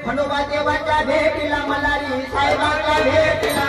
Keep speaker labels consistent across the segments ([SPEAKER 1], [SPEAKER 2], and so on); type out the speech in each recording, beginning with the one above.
[SPEAKER 1] खंडोबा देवाच्या भेटीला मल्हारी साहेबांच्या भेटीला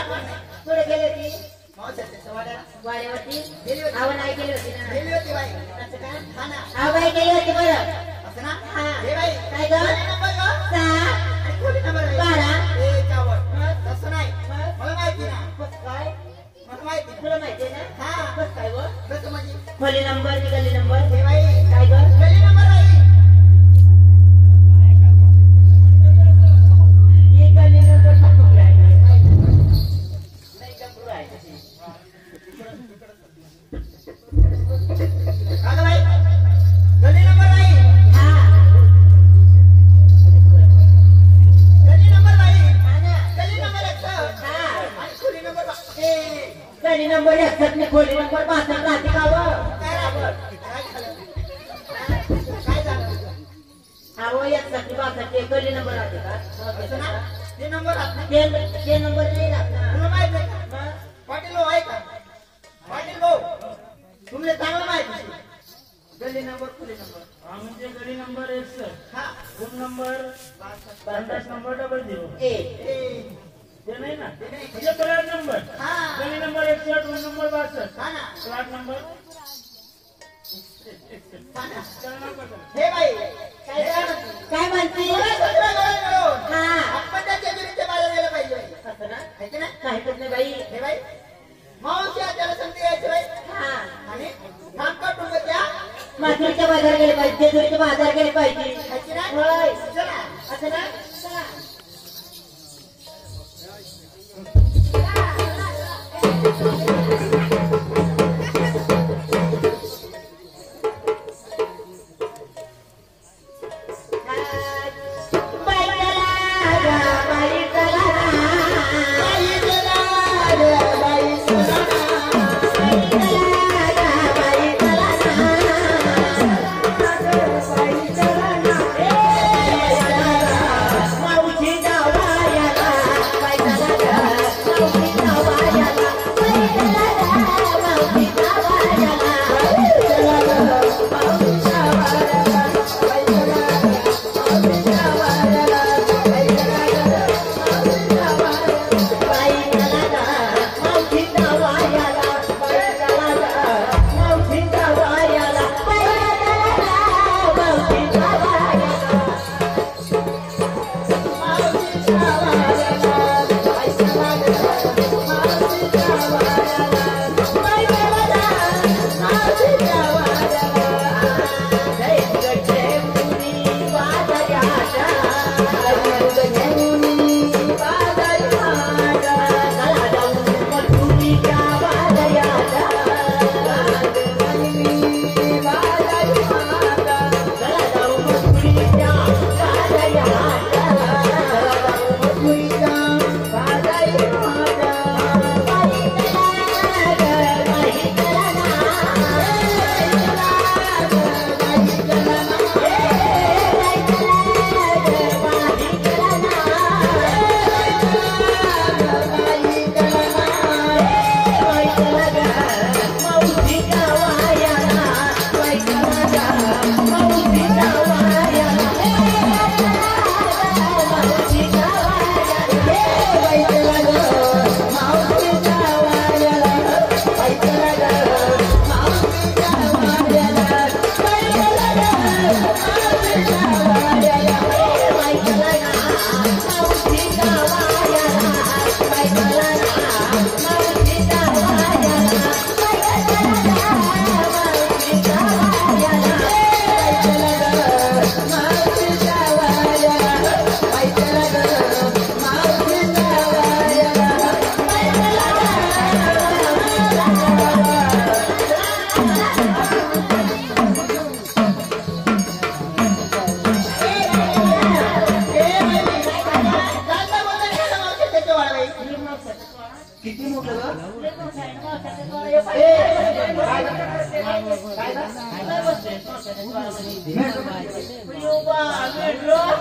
[SPEAKER 2] पुढे गेली होती
[SPEAKER 1] मावशाच्या वाड्याला
[SPEAKER 2] वाड्यावरती
[SPEAKER 1] गेली होती.
[SPEAKER 2] आव नाही गेली होती ना
[SPEAKER 1] गेली होती बाई
[SPEAKER 2] असं का
[SPEAKER 1] हा ना
[SPEAKER 2] आव बाई गेली होती बरं
[SPEAKER 1] असं ना
[SPEAKER 2] हा.
[SPEAKER 1] हे बाई
[SPEAKER 2] काय ग?
[SPEAKER 1] खोली नंबर ग
[SPEAKER 2] 6
[SPEAKER 1] आणि खोली नंबर बाई.
[SPEAKER 2] 12
[SPEAKER 1] ए चावल
[SPEAKER 2] मग?
[SPEAKER 1] तसं नाही
[SPEAKER 2] मग?
[SPEAKER 1] मला माहिती ना
[SPEAKER 2] बस काय
[SPEAKER 1] मला माहिती ना.
[SPEAKER 2] तुला माहिती आहे ना
[SPEAKER 1] हा
[SPEAKER 2] बस काय व
[SPEAKER 1] कसं म्हणजे
[SPEAKER 2] खोली नंबर की गल्ली नंबर
[SPEAKER 1] हे बाई
[SPEAKER 2] काय ग
[SPEAKER 1] खोली नंबर बाई
[SPEAKER 2] ही गल्ली नंबर टाकून राहिली नाही का पुरा आहे
[SPEAKER 1] काका बाई खोली नंबर बाई
[SPEAKER 2] हा
[SPEAKER 1] खोली नंबर बाई
[SPEAKER 2] हा ना
[SPEAKER 1] खोली नंबर 100
[SPEAKER 2] हा
[SPEAKER 1] आणि खोली नंबर
[SPEAKER 2] गल्ली नंबर 61 ने खोली नंबर 62 राहते का व
[SPEAKER 1] काय झालं काय झालं
[SPEAKER 2] अहो 61 62 गल्ली नंबर राहते का
[SPEAKER 1] असं ना ते नंबर असणार
[SPEAKER 2] ते नंबर नाही राहत ना
[SPEAKER 1] तुला माहित आहे का
[SPEAKER 2] मग
[SPEAKER 1] पाटील भाऊ आहे का पाटील भाऊ तुमले चांगलं माहिती गल्ली नंबर खोली नंबर
[SPEAKER 3] आमचे गली नंबर 61
[SPEAKER 1] हा
[SPEAKER 3] रूम नंबर 50 नंबर 00
[SPEAKER 2] ए
[SPEAKER 1] ए
[SPEAKER 3] ते नाही ना
[SPEAKER 1] ते नाही.
[SPEAKER 3] म्हणजे प्लॉट नंबर
[SPEAKER 1] हा
[SPEAKER 3] गली नंबर 61 रूम नंबर 62
[SPEAKER 1] हा ना
[SPEAKER 3] प्लॉट नंबर
[SPEAKER 1] हा ना.
[SPEAKER 3] चला पटकन.
[SPEAKER 1] हे बाई
[SPEAKER 2] काय काय म्हणते
[SPEAKER 1] तुला सगळं गोळा मिळून
[SPEAKER 2] हा
[SPEAKER 1] आपण त्याच्या विरुद्ध बाहेर गेलं पाहिजे बाई.
[SPEAKER 2] असं ना
[SPEAKER 1] है की नाही?
[SPEAKER 2] काही करत नाही बाई
[SPEAKER 1] हे बाई मावशी त्याला संधी यायची बाई
[SPEAKER 2] हा
[SPEAKER 1] आणि नामका टुंबत्या
[SPEAKER 2] माथुरीच्या बाजार गेले पाहिजे जेजुरीचे बाजार गेले पाहिजे
[SPEAKER 1] है की नाही?
[SPEAKER 2] होय
[SPEAKER 1] चला
[SPEAKER 2] असं ना चला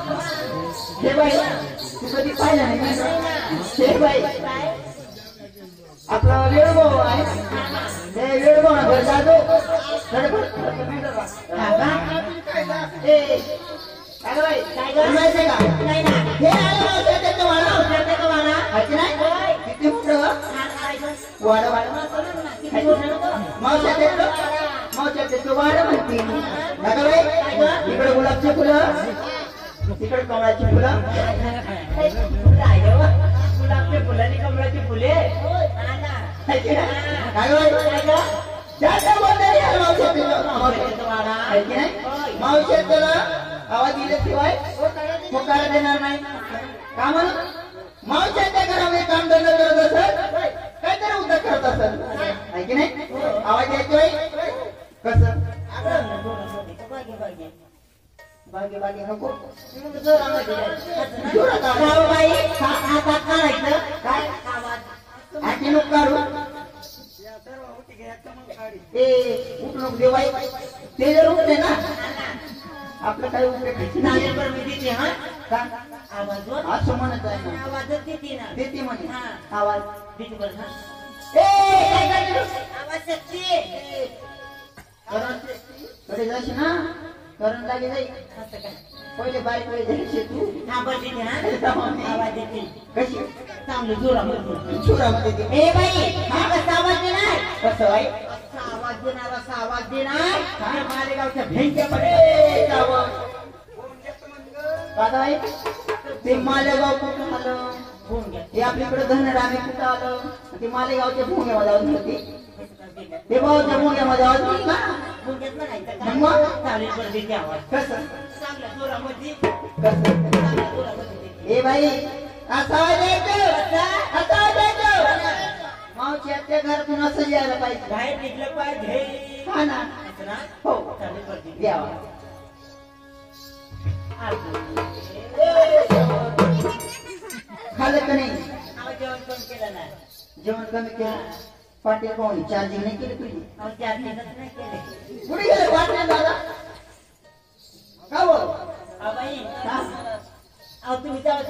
[SPEAKER 1] हे बाई तू कधी पाहिलं नाही हे बाई आपला वेळ भाऊ आहे हे वेळ भाऊ घर जातो
[SPEAKER 2] नाही ना
[SPEAKER 1] हे आलं त्याचं वाणा
[SPEAKER 2] त्याचं वाणा
[SPEAKER 1] किती मोठं वाड वाड मावशात येतो मावशात येतो वाड म्हणते इकडे गुलाबची फुलं इकडे कमळाची फुलं
[SPEAKER 2] गुलाबच्या फुलांनी कमळाची फुले
[SPEAKER 1] मावशात आवाज दिल्याशिवाय पुकार देणार नाही का म्हणून मावशाच्या घरामध्ये काम धंदा करत असत काहीतरी उद्योग करत असत आहे की नाही आवाज यायचोय कसं बागे बागे नको बाई काय आधी नको काढू उठणूक देवाई ते जर उठले ना आपलं काही उपयोग असं म्हणत आहे देते म्हणे आवाज कडे जाशी ना करण लागे जाई पहिले बारीक वेळ जायचे तू
[SPEAKER 2] आवाज देते
[SPEAKER 1] कशी
[SPEAKER 2] चांगलं जोरामध्ये
[SPEAKER 1] चुरामध्ये
[SPEAKER 2] ए बाई कसा आवाज देणार
[SPEAKER 1] कसं बाई
[SPEAKER 2] असा आवाज देणार मालेगावच्या
[SPEAKER 1] भेंक्यामध्ये दादा ते मालेगाव कुठं आलं ते आपल्याकडे धनरामे कुठं आलं ते मालेगावच्या भोंग्यामध्ये आवाज होती ते भाऊच्या भोंग्यामध्ये आवाज होती ना मग कसं ए बाई असा मावशी त्या घरातून असं यायला पाहिजे
[SPEAKER 2] बाहेर निघलं पाहिजे
[SPEAKER 1] हा ना हो यावा खाल्लं का नाही
[SPEAKER 2] जेवण पण केलं ना
[SPEAKER 1] जेवण कमी केलं पाटील पाहुणे चार्जिंग नाही केली तुझी
[SPEAKER 2] नाही केले
[SPEAKER 1] कुठे गेले पाटील दादा का बोल
[SPEAKER 2] बाई तुम्ही जाऊ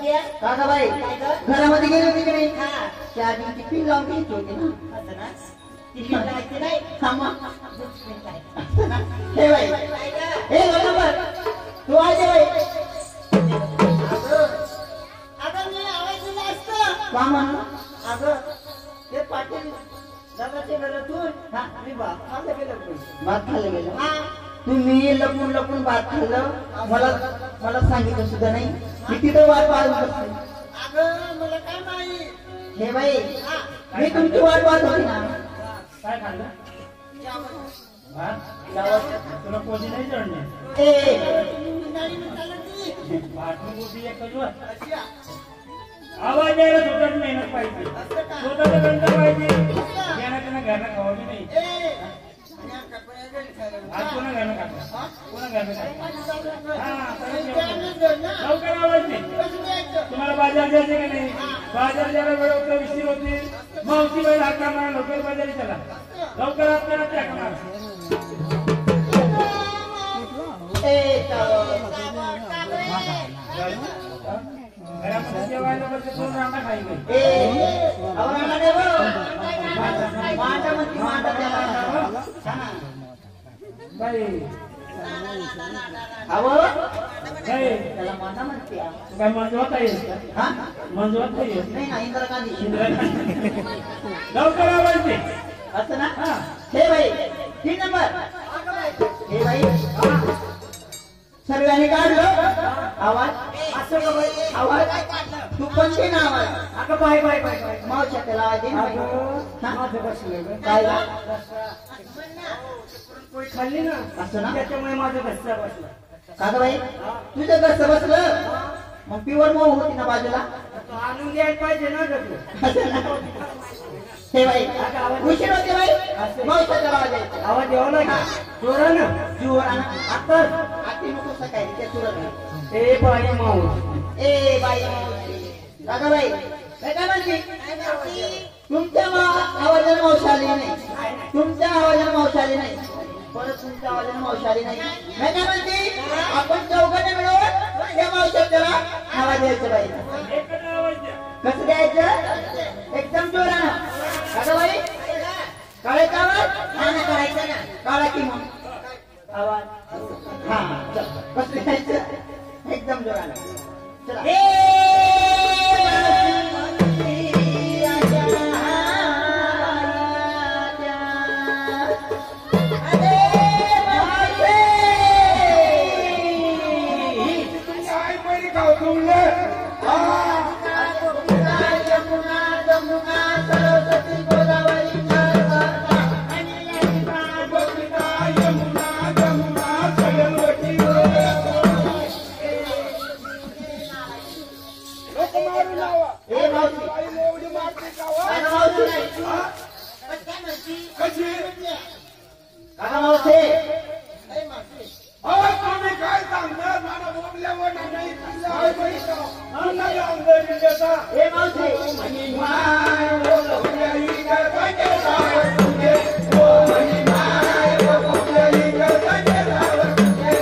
[SPEAKER 1] काकाबाई घरामध्ये गेली होती की नाही चार्जिंगची पिन लावून घ्यायची होती ना
[SPEAKER 2] नाही
[SPEAKER 1] थांबा हे बाई हे बरोबर तू आज बाई
[SPEAKER 2] अगं मी आवाज दिला असतं
[SPEAKER 1] का म्हणून
[SPEAKER 2] अगं ते पाटील दादाच्या घरातून मी खाल्लं गेलं
[SPEAKER 1] भात खाल्लं गेलं तुम्ही लपून लपून भात खाल्लं मला सांगितलं सुद्धा नाही मी तिथं वाट पाहत बसते
[SPEAKER 2] अगं मला काय माहिती
[SPEAKER 1] हे बाई मी तुमची वाट पाहत होती ना
[SPEAKER 3] काय खाल्लं तुला पोटी नाही चढणे आवाज यायला स्वतःच मेहनत पाहिजे स्वतःचा गंध पाहिजे यांना त्यांना घरनं खावावी नाही आज कोणा घरनं खात कोणा घरनं लवकर आवाज नाही तुम्हाला बाजार द्यायचे का नाही बाजार द्यायला वेळ होता विशीर होती मावशी वेळ हात मारा लवकर बाजारी चला लवकर आपल्याला त्या मारा घरामध्ये जेवायला बसले दोन रांगा खाई
[SPEAKER 1] त्याला माता म्हणते
[SPEAKER 3] काय मंजवता येईल
[SPEAKER 1] हा
[SPEAKER 3] मंजवता येईल
[SPEAKER 1] नाही ना इंदिरा गांधी
[SPEAKER 3] लवकर आवाज दे
[SPEAKER 1] असं ना हे बाई 3 नंबर हे बाई सर्वांनी काढलं आवाज असं का बाई आवाज तू पण दे ना आवाज
[SPEAKER 2] अगं बाय बाय बाय बाय
[SPEAKER 1] मावशा त्याला आवाज दे ना काय
[SPEAKER 2] पोळी खाल्ली ना
[SPEAKER 1] असं ना
[SPEAKER 2] त्याच्यामुळे माझं घसा बसला
[SPEAKER 1] काका बाई तुझं कसं बसलं मग प्युअर मऊ होती ना बाजूला
[SPEAKER 2] आणून द्यायला पाहिजे ना गं
[SPEAKER 1] हे बाई उशीर होते बाई मावशाचा आवाज आहे
[SPEAKER 2] आवाज येऊ ना जोरानं
[SPEAKER 1] जोरानं आता आती नको सकाळी त्या सुरत
[SPEAKER 2] ए बाई माऊस
[SPEAKER 1] ए बाई काका बाई काय म्हणते तुमच्या आवाजाला मावशी आली नाही तुमच्या आवाजाला मावशी आली नाही परत तुमच्या आवाजाला मावशी आली नाही काय म्हणते आपण चौघांनी मिळून त्या मावशाला आवाज द्यायचं बाई कसं द्यायचं एकदम जोरानं काका बाई काढायचा आवाज करायचा ना काढा की मग आवाज हा कसं द्यायचं एकदम जोरानं चला मावशी
[SPEAKER 2] बाई एवढी मारते का वा?
[SPEAKER 1] काका मावशी
[SPEAKER 2] हा?
[SPEAKER 4] पण काय म्हणती
[SPEAKER 2] कशी
[SPEAKER 1] काका मावशी
[SPEAKER 4] अरे मावशी
[SPEAKER 2] अहो तुम्ही काय सांगता मला बोलल्यावर नाही काय पैसा नाही अंदर देता
[SPEAKER 1] हे मावशी
[SPEAKER 2] माय बोलवली करता सावर तुझे ओ मनी माय बोलवली करता सावर तुझे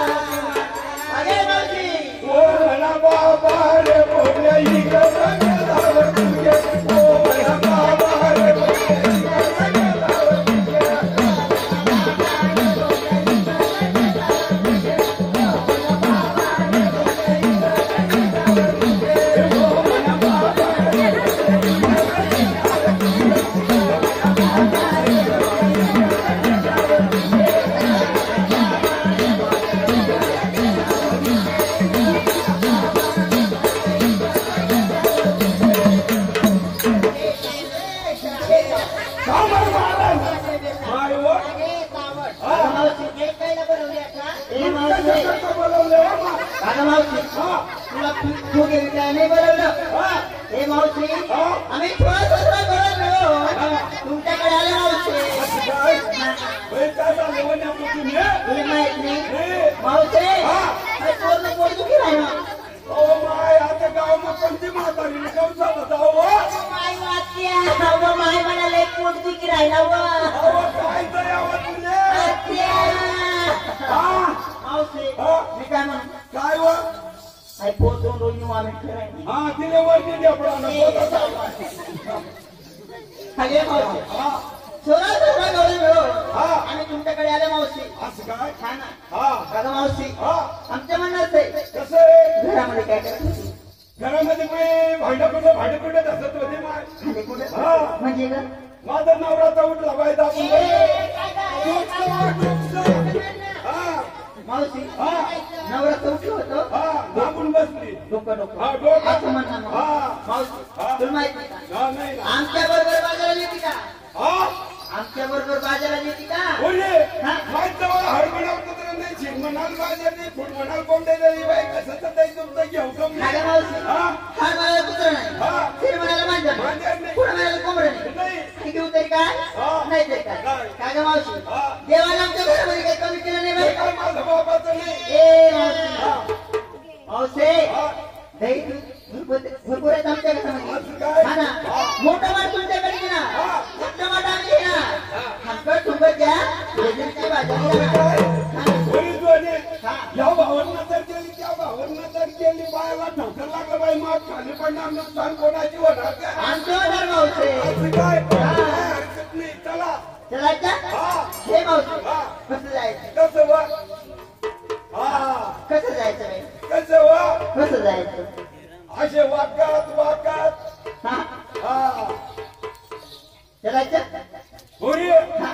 [SPEAKER 1] अरे मावशी
[SPEAKER 2] ओ मला बाबा रे बोलवली करता सावर तुझे ओ मला बाबा रे बोलवली करता सावर तुझे सावर महाराज माय व
[SPEAKER 4] अरे सावड
[SPEAKER 1] काका मावशी
[SPEAKER 4] हे कायला बनवली आता
[SPEAKER 1] हे मावशी
[SPEAKER 2] कसं बोलवलं हो मा?
[SPEAKER 1] काका मावशी
[SPEAKER 2] हा
[SPEAKER 1] तुला तू गेली काय नाही बोलवलं
[SPEAKER 2] हा
[SPEAKER 1] हे मावशी
[SPEAKER 2] हा
[SPEAKER 1] आम्ही थोडं बोलवलो तुमच्याकडे आले मावशी
[SPEAKER 2] काय काय झालं हो नेमकं तुम्ही
[SPEAKER 1] तुला माहित नाही
[SPEAKER 2] हे,
[SPEAKER 1] मावशी
[SPEAKER 2] हा.
[SPEAKER 1] अरे पूर्ण पोट दुखी राहिलं
[SPEAKER 2] ओ माय आता गाव मग कोणती म्हातारी गाव चालत आहो
[SPEAKER 4] माय वाट्या अहो माय म्हणाले पोट दुखी राहिला व
[SPEAKER 2] अहो काय तर यावं तुले
[SPEAKER 4] आत्या
[SPEAKER 2] हा
[SPEAKER 1] मावशी
[SPEAKER 2] हा.
[SPEAKER 1] मी काय म्हणतो
[SPEAKER 2] काय व
[SPEAKER 1] आई पोट दोन रोज वामिट करायची
[SPEAKER 2] हा तिने वरती देपडानं
[SPEAKER 1] खाली मावशी
[SPEAKER 2] हा
[SPEAKER 1] सोळा बोलवलो
[SPEAKER 2] हा
[SPEAKER 1] आम्ही तुमच्याकडे आले मावशी
[SPEAKER 2] असं काय
[SPEAKER 1] हा ना
[SPEAKER 2] हा
[SPEAKER 1] काका मावशी
[SPEAKER 2] हा
[SPEAKER 1] आमच्या मनात आहे
[SPEAKER 2] कसं आहे
[SPEAKER 1] घरामध्ये काय करायचं
[SPEAKER 2] घरामध्ये मी भांडकुंड असत होते माय
[SPEAKER 1] खाली कुठे
[SPEAKER 2] हा.
[SPEAKER 1] म्हणजे ग
[SPEAKER 2] माझा नवराचा उठला पाहिजे हा
[SPEAKER 1] मावशी
[SPEAKER 2] हा
[SPEAKER 1] नवरात्र उठलो होतो
[SPEAKER 2] हा दाबून बसली
[SPEAKER 1] डोकं डोकं
[SPEAKER 2] हा, डोकं.
[SPEAKER 1] असं म्हणा मग.
[SPEAKER 2] हा.
[SPEAKER 1] मावशी
[SPEAKER 2] हा.
[SPEAKER 1] तुला माहित नाही का
[SPEAKER 2] हा नाही ना
[SPEAKER 1] आमच्या बरोबर बाजाराला येते का
[SPEAKER 2] हा
[SPEAKER 1] आमच्या बरोबर बाजाराला येते का
[SPEAKER 2] बोले
[SPEAKER 1] हा.
[SPEAKER 2] माहित जवळ हरमणाल कुत्र नाही शिरमणाल बाजार नाही फुटमणाल कोंबडे नाही बाई कसं तर नाही तुमचं घेऊ कम
[SPEAKER 1] खाली मावशी
[SPEAKER 2] हा
[SPEAKER 1] हा मला कुत्र नाही
[SPEAKER 2] हा.
[SPEAKER 1] फिर म्हणाला मांजर
[SPEAKER 2] मांजर नाही.
[SPEAKER 1] पुढे म्हणाला कोंबडं नाही
[SPEAKER 2] नाही
[SPEAKER 1] हे घेऊ तरी काय
[SPEAKER 2] हा.
[SPEAKER 1] नाही तरी काय
[SPEAKER 2] नाही.
[SPEAKER 1] काय गं मावशी
[SPEAKER 2] हा.
[SPEAKER 1] देवाला आमच्या घरामध्ये काही कमी केलं नाही
[SPEAKER 2] हे
[SPEAKER 1] बाई
[SPEAKER 2] काय माझं बाबाचं नाही
[SPEAKER 1] ए मावशी
[SPEAKER 2] हा.
[SPEAKER 1] मावशी
[SPEAKER 2] हा.
[SPEAKER 1] दही भरपूर आहेत आमच्या घरामध्ये
[SPEAKER 2] असं काय?
[SPEAKER 1] हा ना
[SPEAKER 2] हा.
[SPEAKER 1] मोठा माठ तुमच्याकडे घे ना
[SPEAKER 2] हा.
[SPEAKER 1] मोठा माठ आम्ही घे ना हंकट तुंकट द्या लेझरची बाजारी द्या.
[SPEAKER 2] काय
[SPEAKER 1] हा ना.
[SPEAKER 2] बोली जोने
[SPEAKER 1] हा.
[SPEAKER 2] या भावांना तर केली त्या भावांना तर केली बायाला ठोकर लागलं बाई माग खाली पडणार नुकसान कोणाची होणार का
[SPEAKER 1] आमचं होणार मावशी
[SPEAKER 2] असं काय
[SPEAKER 1] हा.
[SPEAKER 2] काय हरकत नाही चला
[SPEAKER 1] चलायचं
[SPEAKER 2] हा
[SPEAKER 1] हे मावशी
[SPEAKER 2] हा.
[SPEAKER 1] कसं जायचं
[SPEAKER 2] कसं वा हा
[SPEAKER 1] कसं जायचं बाई
[SPEAKER 2] कसं वा
[SPEAKER 1] कसं जायचं
[SPEAKER 2] असे वाकात
[SPEAKER 1] हा
[SPEAKER 2] हा
[SPEAKER 1] चलायचं
[SPEAKER 2] होरी
[SPEAKER 1] हा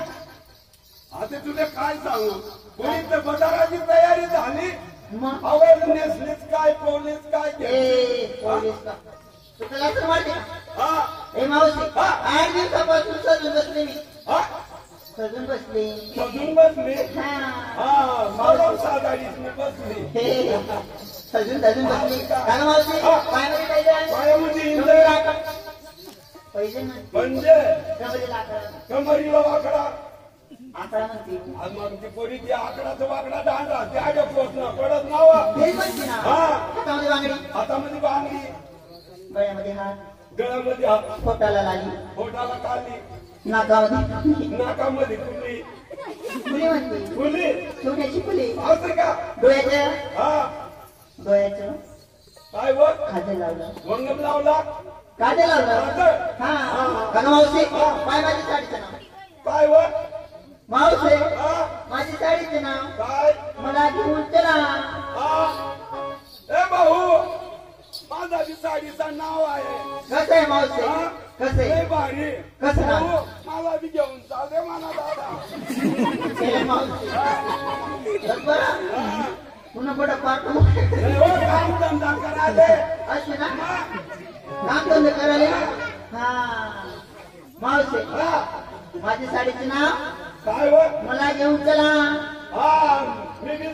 [SPEAKER 2] आता तुला काय सांगू होरी तर बाजाराची तयारी झाली
[SPEAKER 1] मग
[SPEAKER 2] अवेअरनेस काय पोलीस काय
[SPEAKER 1] ए पोलीस का तू तुला असं वाटते का
[SPEAKER 2] हा
[SPEAKER 1] ए मावशी
[SPEAKER 2] हा.
[SPEAKER 1] 8 दिवसापासून सजून बसले मी
[SPEAKER 2] हा
[SPEAKER 1] सजून बसले
[SPEAKER 2] सजून बसली
[SPEAKER 1] हा
[SPEAKER 2] हा मला साधारीच बसली
[SPEAKER 1] हे सजून बसली काय मावशी
[SPEAKER 2] हा.
[SPEAKER 1] पायामध्ये पाहिजे आहे?
[SPEAKER 2] पायामध्ये
[SPEAKER 1] कमरेला
[SPEAKER 2] इंद्र
[SPEAKER 1] लाकड. पाहिजे ना
[SPEAKER 2] म्हणजे
[SPEAKER 1] कमरेला लाकड.
[SPEAKER 2] कमरीला वाकडा
[SPEAKER 1] आकडा म्हणते
[SPEAKER 2] आणि मग ती पोरी ती आकडाचा वाकडा दांडा त्या आड्या पोचणार पडत नावा
[SPEAKER 1] हे म्हणते ना
[SPEAKER 2] हा.
[SPEAKER 1] हातामध्ये बांगडी
[SPEAKER 2] हातामध्ये बांगडी
[SPEAKER 1] गळ्यामध्ये हात
[SPEAKER 2] गळ्यामध्ये हात
[SPEAKER 1] पोटाला लाली
[SPEAKER 2] पोटाला काली
[SPEAKER 1] नाकामध्ये
[SPEAKER 2] नाकामध्ये फुली
[SPEAKER 1] फुले म्हणते
[SPEAKER 2] फुली
[SPEAKER 1] सोन्याची फुले
[SPEAKER 2] असं का
[SPEAKER 1] डोळ्याचं
[SPEAKER 2] हा
[SPEAKER 1] डोळ्याचं
[SPEAKER 2] काय वर
[SPEAKER 1] खाते लावलं
[SPEAKER 2] वंगम लावला
[SPEAKER 1] काटे लावलं हा का मावशी काय माझी साडीचं नाव
[SPEAKER 2] काय वर
[SPEAKER 1] मावशी
[SPEAKER 2] हा
[SPEAKER 1] माझी साडीचे नाव
[SPEAKER 2] काय
[SPEAKER 1] मला घेऊन चला
[SPEAKER 2] हा ए भाऊ माझा बी साडीचं नाव आहे
[SPEAKER 1] कसं आहे मावशी
[SPEAKER 2] हा?
[SPEAKER 1] कसं
[SPEAKER 2] लय
[SPEAKER 1] आहे
[SPEAKER 2] भारी
[SPEAKER 1] कसं नाव?
[SPEAKER 2] भाऊ, मला बी घेऊन चाल रे मला दादा
[SPEAKER 1] केलं मावशी बरं पुन्हा पुढं पाठ
[SPEAKER 2] ए, हो, काम धंदा करायले
[SPEAKER 1] अशी ना काम धंदे करायला हा मावशी
[SPEAKER 2] हा
[SPEAKER 1] माझी साडीचे नाव
[SPEAKER 2] काय वर
[SPEAKER 1] मला घेऊन चला
[SPEAKER 2] हा मी बी